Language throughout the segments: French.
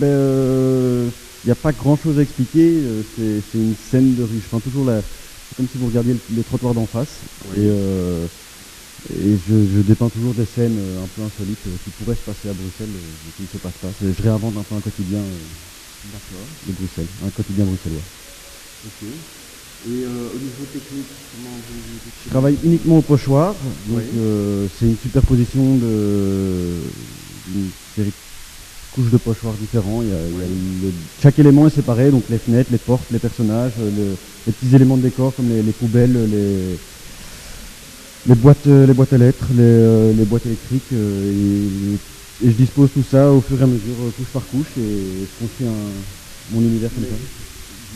Il n'y a pas grand chose à expliquer, c'est une scène de rue. Je prends toujours c'est comme si vous regardiez le trottoir d'en face. Oui. Et je dépeins toujours des scènes un peu insolites qui pourraient se passer à Bruxelles, mais qui ne se passent pas. Je réinvente un peu un quotidien D'accord. de Bruxelles, un quotidien bruxellois. Ok. Et au niveau technique, comment vous Je travaille uniquement au pochoir, donc Oui. c'est une superposition d'une série de couches de pochoirs différents. Chaque élément est séparé, donc les fenêtres, les portes, les personnages, les petits éléments de décor comme les poubelles, les boîtes à lettres, les boîtes électriques, et je dispose tout ça au fur et à mesure, couche par couche, et je construis mon univers comme ça.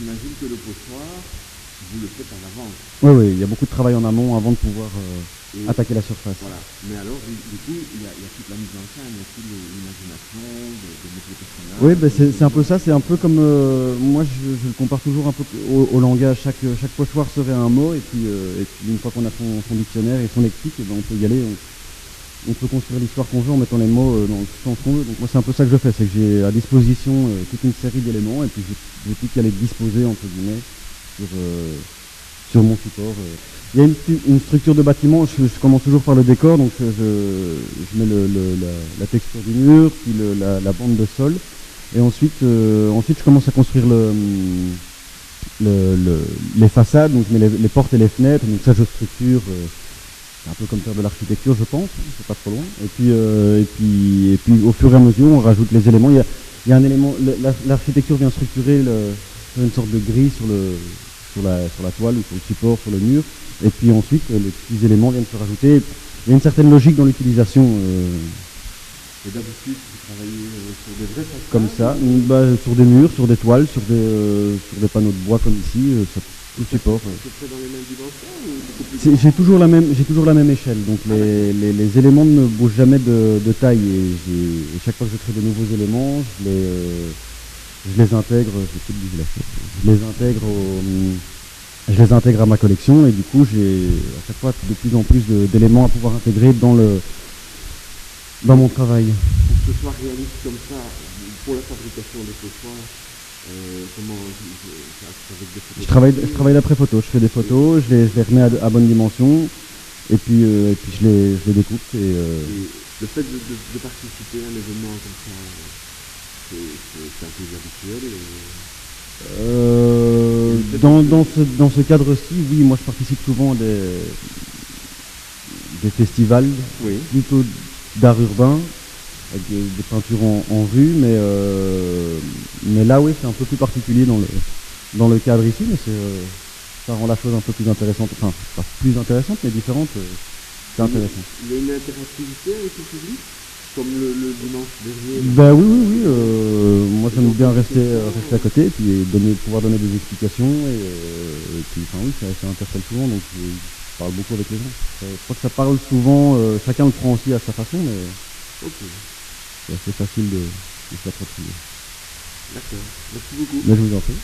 J'imagine que le pochoir, vous le faites en avance. Oui, il y a beaucoup de travail en amont avant de pouvoir attaquer la surface. Voilà. Mais alors, du coup, il y a toute la mise en scène, il y a toute l'imagination de mettre les personnages. Oui, c'est un peu ça, c'est un peu comme... moi, je le compare toujours un peu au langage. Chaque pochoir serait un mot, et puis une fois qu'on a son dictionnaire et son lexique, on peut y aller. On peut construire l'histoire qu'on veut en mettant les mots dans le sens qu'on veut. Donc moi, c'est un peu ça que je fais, c'est que j'ai à disposition toute une série d'éléments, et puis j'ai plus qu'à les disposer, entre guillemets, sur mon support. Il y a une structure de bâtiment, je commence toujours par le décor, donc je mets la texture du mur, puis la bande de sol, et ensuite je commence à construire les façades, donc je mets les portes et les fenêtres, donc ça je structure, c'est un peu comme faire de l'architecture, je pense, c'est pas trop loin, et puis au fur et à mesure on rajoute les éléments. Il y a un élément, l'architecture vient structurer une sorte de grille sur la toile ou sur le support, sur le mur, et puis ensuite les petits éléments viennent se rajouter. Il y a une certaine logique dans l'utilisation. Et d'habitude, vous travaillez sur des vrais façades Comme ça, sur des murs, sur des toiles, sur des panneaux de bois comme ici, tout support. C'est fait dans les mêmes dimensions ou beaucoup plus J'ai toujours la même échelle, donc les éléments ne bougent jamais de taille, et chaque fois que je crée de nouveaux éléments, je les intègre, je les intègre à ma collection, et du coup j'ai à chaque fois de plus en plus d'éléments à pouvoir intégrer dans mon travail. pour que ce soit réaliste comme ça, pour la fabrication des pochoirs, comment avec des photos Je travaille d'après-photo, je fais des photos, je les remets à bonne dimension, et puis je les découpe. Et le fait de participer à un événement comme ça, c'est un peu habituel. Dans ce cadre-ci, oui, moi je participe souvent à des festivals, Oui. plutôt d'art urbain, avec des peintures en rue, mais là oui, c'est un peu plus particulier dans le cadre ici, mais ça rend la chose un peu plus intéressante, enfin pas plus intéressante, mais différente, c'est intéressant. Il y a une interactivité avec le public, comme le dimanche dernier. Oui, moi j'aime bien rester à côté, et puis pouvoir donner des explications, et puis enfin oui, ça interpelle souvent, donc je parle beaucoup avec les gens. Je crois que ça parle souvent, chacun le prend aussi à sa façon, mais Ok, c'est assez facile de s'approprier. d'accord. Merci beaucoup. Mais je vous en prie.